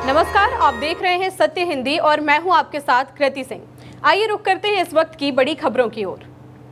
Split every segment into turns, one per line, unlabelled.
नमस्कार, आप देख रहे हैं सत्य हिंदी और मैं हूं आपके साथ कृति सिंह। आइए रुक करते हैं इस वक्त की बड़ी खबरों की ओर।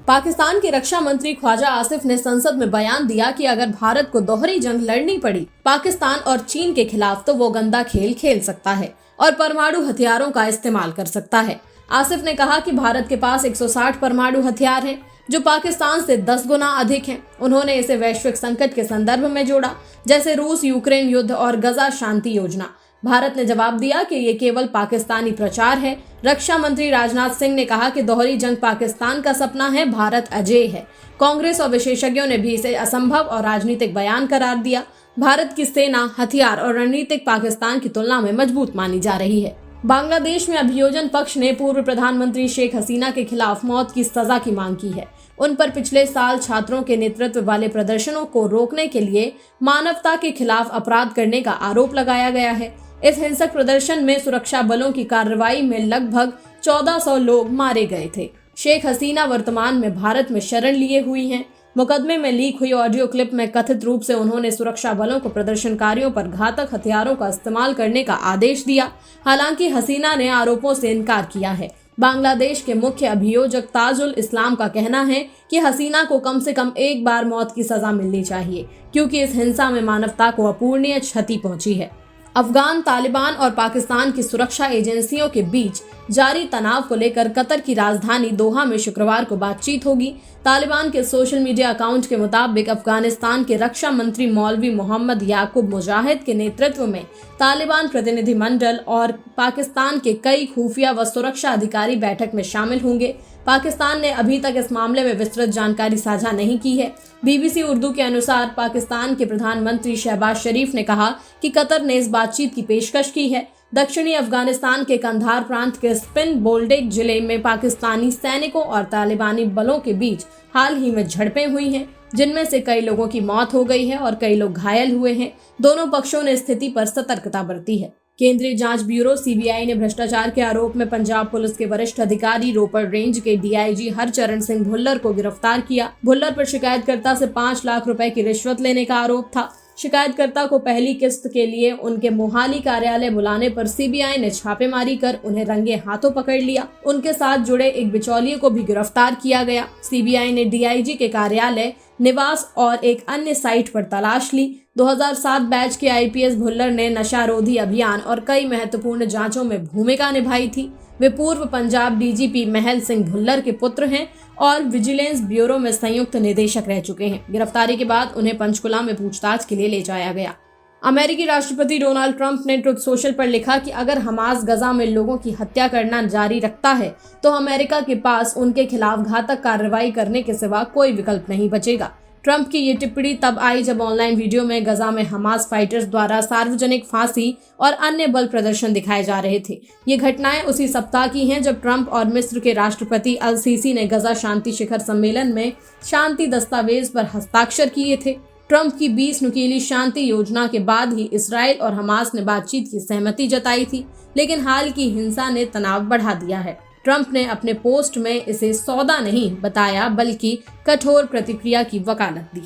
पाकिस्तान के रक्षा मंत्री ख्वाजा आसिफ ने संसद में बयान दिया कि अगर भारत को दोहरी जंग लड़नी पड़ी पाकिस्तान और चीन के खिलाफ तो वो गंदा खेल खेल सकता है और परमाणु हथियारों का इस्तेमाल कर सकता है। आसिफ ने कहा कि भारत के पास 160 परमाणु हथियार हैं, जो पाकिस्तान से 10 गुना अधिक हैं। उन्होंने इसे वैश्विक संकट के संदर्भ में जोड़ा, जैसे रूस यूक्रेन युद्ध और गजा शांति योजना। भारत ने जवाब दिया कि ये केवल पाकिस्तानी प्रचार है। रक्षा मंत्री राजनाथ सिंह ने कहा कि दोहरी जंग पाकिस्तान का सपना है, भारत अजेय है। कांग्रेस और विशेषज्ञों ने भी इसे असंभव और राजनीतिक बयान करार दिया। भारत की सेना, हथियार और रणनीतिक पाकिस्तान की तुलना में मजबूत मानी जा रही है। बांग्लादेश में अभियोजन पक्ष ने पूर्व प्रधानमंत्री शेख हसीना के खिलाफ मौत की सजा की मांग की है। उन पर पिछले साल छात्रों के नेतृत्व वाले प्रदर्शनों को रोकने के लिए मानवता के खिलाफ अपराध करने का आरोप लगाया गया है। इस हिंसक प्रदर्शन में सुरक्षा बलों की कार्रवाई में लगभग 1400 लोग मारे गए थे। शेख हसीना वर्तमान में भारत में शरण लिए हुई हैं। मुकदमे में लीक हुई ऑडियो क्लिप में कथित रूप से उन्होंने सुरक्षा बलों को प्रदर्शनकारियों पर घातक हथियारों का इस्तेमाल करने का आदेश दिया। हालांकि हसीना ने आरोपों से इनकार किया है। बांग्लादेश के मुख्य अभियोजक ताजुल इस्लाम का कहना है कि हसीना को कम से कम एक बार मौत की सजा मिलनी चाहिए, क्योंकि इस हिंसा में मानवता को अपूरणीय क्षति पहुंची है। अफगान, तालिबान और पाकिस्तान की सुरक्षा एजेंसियों के बीच जारी तनाव को लेकर कतर की राजधानी दोहा में शुक्रवार को बातचीत होगी। तालिबान के सोशल मीडिया अकाउंट के मुताबिक अफगानिस्तान के रक्षा मंत्री मौलवी मोहम्मद याकूब मुजाहिद के नेतृत्व में तालिबान प्रतिनिधिमंडल और पाकिस्तान के कई खुफिया व सुरक्षा अधिकारी बैठक में शामिल होंगे। पाकिस्तान ने अभी तक इस मामले में विस्तृत जानकारी साझा नहीं की है। BBC उर्दू के अनुसार पाकिस्तान के प्रधानमंत्री शहबाज शरीफ ने कहा कि कतर ने इस बातचीत की पेशकश की है। दक्षिणी अफगानिस्तान के कंधार प्रांत के स्पिन बोल्डेक जिले में पाकिस्तानी सैनिकों और तालिबानी बलों के बीच हाल ही में झड़पें हुई हैं, जिनमें से कई लोगों की मौत हो गई है और कई लोग घायल हुए हैं। दोनों पक्षों ने स्थिति पर सतर्कता बरती है। केंद्रीय जांच ब्यूरो CBI ने भ्रष्टाचार के आरोप में पंजाब पुलिस के वरिष्ठ अधिकारी रोपड़ रेंज के DIG हरचरण सिंह भुल्लर को गिरफ्तार किया। भुल्लर पर शिकायतकर्ता से 5 लाख रुपए की रिश्वत लेने का आरोप था। शिकायतकर्ता को पहली किस्त के लिए उनके मोहाली कार्यालय बुलाने पर CBI ने छापेमारी कर उन्हें रंगे हाथों पकड़ लिया। उनके साथ जुड़े एक बिचौलिए को भी गिरफ्तार किया गया। CBI ने DIG के कार्यालय, निवास और एक अन्य साइट पर तलाश ली। 2007 बैच के IPS भुल्लर ने नशारोधी अभियान और कई महत्वपूर्ण जांचों में भूमिका निभाई थी। वे पूर्व पंजाब DGP महल सिंह भुल्लर के पुत्र हैं और विजिलेंस ब्यूरो में संयुक्त निदेशक रह चुके हैं। गिरफ्तारी के बाद उन्हें पंचकुला में पूछताछ के लिए ले जाया गया। अमेरिकी राष्ट्रपति डोनाल्ड ट्रंप ने ट्रुथ सोशल पर लिखा कि अगर हमास गजा में लोगों की हत्या करना जारी रखता है तो अमेरिका के पास उनके खिलाफ घातक कार्रवाई करने के सिवा कोई विकल्प नहीं बचेगा। ट्रंप की ये टिप्पणी तब आई जब ऑनलाइन वीडियो में गजा में हमास फाइटर्स द्वारा सार्वजनिक फांसी और अन्य बल प्रदर्शन दिखाए जा रहे थे। ये घटनाएं उसी सप्ताह की हैं जब ट्रंप और मिस्र के राष्ट्रपति अल सीसी ने गजा शांति शिखर सम्मेलन में शांति दस्तावेज पर हस्ताक्षर किए थे। ट्रंप की 20 नुकीली शांति योजना के बाद ही इसराइल और हमास ने बातचीत की सहमति जताई थी, लेकिन हाल की हिंसा ने तनाव बढ़ा दिया है। ट्रंप ने अपने पोस्ट में इसे सौदा नहीं बताया बल्कि कठोर प्रतिक्रिया की वकालत दी।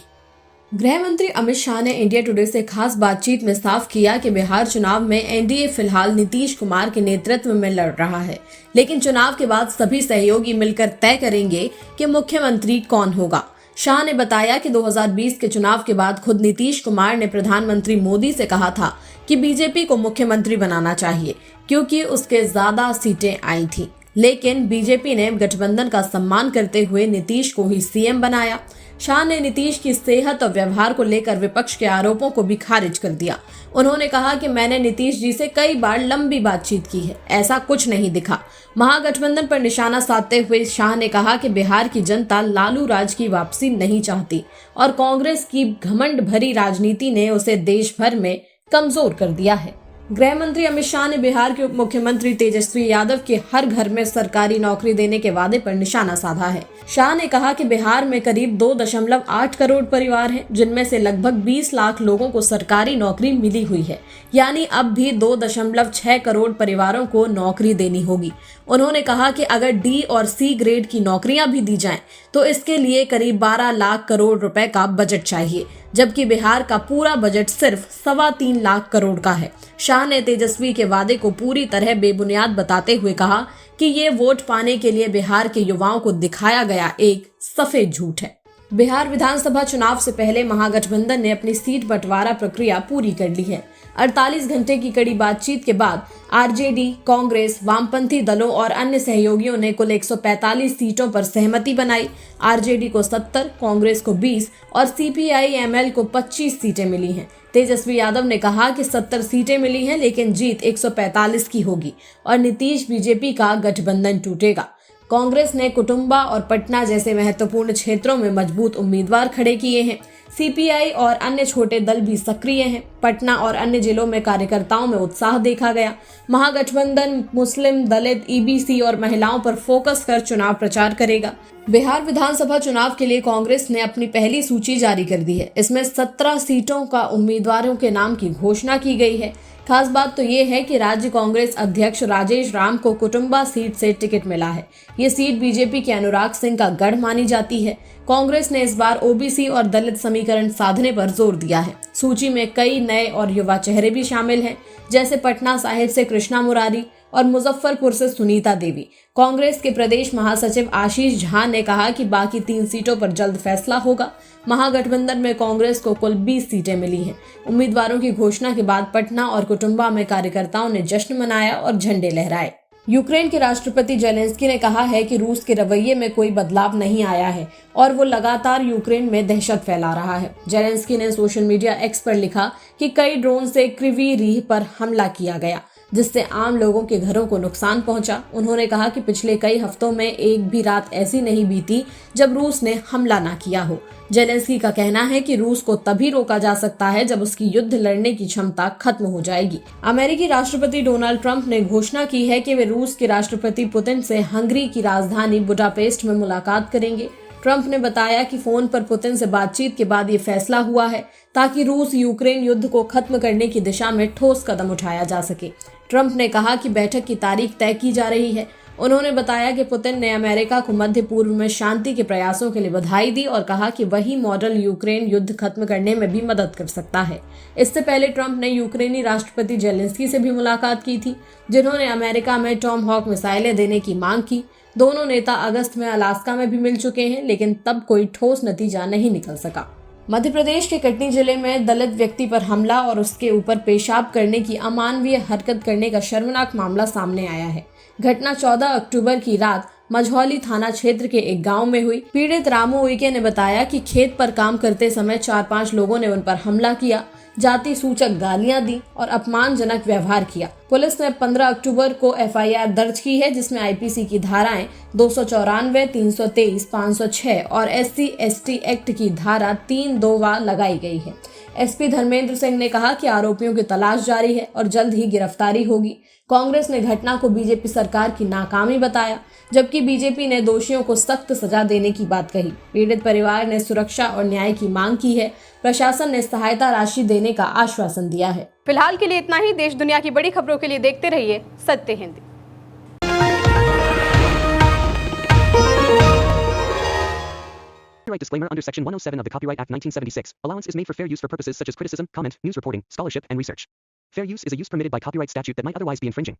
गृह मंत्री अमित शाह ने इंडिया टुडे से खास बातचीत में साफ किया कि बिहार चुनाव में NDA फिलहाल नीतीश कुमार के नेतृत्व में लड़ रहा है, लेकिन चुनाव के बाद सभी सहयोगी मिलकर तय करेंगे कि मुख्यमंत्री कौन होगा। शाह ने बताया कि 2020 के चुनाव के बाद खुद नीतीश कुमार ने प्रधानमंत्री मोदी से कहा था कि बीजेपी को मुख्यमंत्री बनाना चाहिए, क्योंकि उसके ज्यादा सीटें आई थी, लेकिन बीजेपी ने गठबंधन का सम्मान करते हुए नीतीश को ही CM बनाया। शाह ने नीतीश की सेहत और व्यवहार को लेकर विपक्ष के आरोपों को भी खारिज कर दिया। उन्होंने कहा कि मैंने नीतीश जी से कई बार लंबी बातचीत की है, ऐसा कुछ नहीं दिखा। महागठबंधन पर निशाना साधते हुए शाह ने कहा कि बिहार की जनता लालू राज की वापसी नहीं चाहती और कांग्रेस की घमंड भरी राजनीति ने उसे देश भर में कमजोर कर दिया है। गृह मंत्री अमित शाह ने बिहार के उप मुख्यमंत्री तेजस्वी यादव के हर घर में सरकारी नौकरी देने के वादे पर निशाना साधा है। शाह ने कहा कि बिहार में करीब 2.8 करोड़ परिवार हैं, जिनमें से लगभग 20 लाख लोगों को सरकारी नौकरी मिली हुई है, यानी अब भी 2.6 करोड़ परिवारों को नौकरी देनी होगी। उन्होंने कहा कि अगर D और C ग्रेड की नौकरियां भी दी जाएं, तो इसके लिए करीब 12 लाख करोड़ रुपए का बजट चाहिए, जबकि बिहार का पूरा बजट सिर्फ 3.25 लाख करोड़ का है। शाह ने तेजस्वी के वादे को पूरी तरह बेबुनियाद बताते हुए कहा कि ये वोट पाने के लिए बिहार के युवाओं को दिखाया गया एक सफेद झूठ है। बिहार विधानसभा चुनाव से पहले महागठबंधन ने अपनी सीट बंटवारा प्रक्रिया पूरी कर ली है। 48 घंटे की कड़ी बातचीत के बाद आरजेडी, कांग्रेस, वामपंथी दलों और अन्य सहयोगियों ने कुल 145 सीटों पर सहमति बनाई। आरजेडी को 70, कांग्रेस को 20 और सीपीआई-एमएल को 25 सीटें मिली हैं। तेजस्वी यादव ने कहा कि 70 सीटें मिली हैं, लेकिन जीत 145 की होगी और नीतीश बीजेपी का गठबंधन टूटेगा। कांग्रेस ने कुटुंबा और पटना जैसे महत्वपूर्ण क्षेत्रों में मजबूत उम्मीदवार खड़े किए हैं। सीपीआई और अन्य छोटे दल भी सक्रिय हैं। पटना और अन्य जिलों में कार्यकर्ताओं में उत्साह देखा गया। महागठबंधन मुस्लिम, दलित, ईबीसी और महिलाओं पर फोकस कर चुनाव प्रचार करेगा। बिहार विधानसभा चुनाव के लिए कांग्रेस ने अपनी पहली सूची जारी कर दी है। इसमें 17 सीटों का उम्मीदवारों के नाम की घोषणा की गई है। खास बात तो ये है कि राज्य कांग्रेस अध्यक्ष राजेश राम को कुटुंबा सीट से टिकट मिला है। ये सीट बीजेपी के अनुराग सिंह का गढ़ मानी जाती है। कांग्रेस ने इस बार ओबीसी और दलित समीकरण साधने पर जोर दिया है। सूची में कई नए और युवा चेहरे भी शामिल हैं, जैसे पटना साहिब से कृष्णा मुरारी और मुजफ्फरपुर से सुनीता देवी। कांग्रेस के प्रदेश महासचिव आशीष झा ने कहा कि बाकी 3 सीटों पर जल्द फैसला होगा। महागठबंधन में कांग्रेस को कुल 20 सीटें मिली हैं। उम्मीदवारों की घोषणा के बाद पटना और कुटुंबा में कार्यकर्ताओं ने जश्न मनाया और झंडे लहराए। यूक्रेन के राष्ट्रपति जेलेंस्की ने कहा है कि रूस के रवैये में कोई बदलाव नहीं आया है और वो लगातार यूक्रेन में दहशत फैला रहा है। जेलेंस्की ने सोशल मीडिया एक्स पर लिखा कि कई ड्रोन से क्रिवी रीह पर हमला किया गया, जिससे आम लोगों के घरों को नुकसान पहुंचा। उन्होंने कहा कि पिछले कई हफ्तों में एक भी रात ऐसी नहीं बीती जब रूस ने हमला ना किया हो। जेलेंस्की का कहना है कि रूस को तभी रोका जा सकता है जब उसकी युद्ध लड़ने की क्षमता खत्म हो जाएगी। अमेरिकी राष्ट्रपति डोनाल्ड ट्रंप ने घोषणा की है कि वे रूस के राष्ट्रपति पुतिन से हंगरी की राजधानी बुडापेस्ट में मुलाकात करेंगे। ट्रंप ने बताया कि फोन पर पुतिन से बातचीत के बाद ये फैसला हुआ है ताकि रूस यूक्रेन युद्ध को खत्म करने की दिशा में ठोस कदम उठाया जा सके। ट्रंप ने कहा कि बैठक की तारीख तय की जा रही है। उन्होंने बताया कि पुतिन ने अमेरिका को मध्य पूर्व में शांति के प्रयासों के लिए बधाई दी और कहा कि वही मॉडल यूक्रेन युद्ध खत्म करने में भी मदद कर सकता है। इससे पहले ट्रंप ने यूक्रेनी राष्ट्रपति जेलेंस्की से भी मुलाकात की थी, जिन्होंने अमेरिका में टॉमहॉक मिसाइलें देने की मांग की। दोनों नेता अगस्त में अलास्का में भी मिल चुके हैं, लेकिन तब कोई ठोस नतीजा नहीं निकल सका। मध्य प्रदेश के कटनी जिले में दलित व्यक्ति पर हमला और उसके ऊपर पेशाब करने की अमानवीय हरकत करने का शर्मनाक मामला सामने आया है। घटना 14 अक्टूबर की रात मझौली थाना क्षेत्र के एक गांव में हुई। पीड़ित रामू उइके ने बताया कि खेत पर काम करते समय 4-5 लोगों ने उन पर हमला किया, जाति सूचक गालियां दी और अपमानजनक व्यवहार किया। पुलिस ने 15 अक्टूबर को एफआईआर दर्ज की है, जिसमें आईपीसी की धाराएं 294, 323, 506 और SC/ST एक्ट की धारा 3(2) लगाई गई है। एसपी धर्मेंद्र सिंह ने कहा कि आरोपियों की तलाश जारी है और जल्द ही गिरफ्तारी होगी। कांग्रेस ने घटना को बीजेपी सरकार की नाकामी बताया, जबकि बीजेपी ने दोषियों को सख्त सजा देने की बात कही। पीड़ित परिवार ने सुरक्षा और न्याय की मांग की है। प्रशासन ने सहायता राशि देने का आश्वासन दिया है।
फिलहाल के लिए इतना ही। देश दुनिया की बड़ी खबरों के लिए देखते रहिए सत्य Hindi.
Copyright disclaimer under Section 107 of the Copyright Act 1976. Allowance is made for fair use for purposes such as criticism, comment, news reporting, scholarship, and research. Fair use is a use permitted by copyright statute that might otherwise be infringing.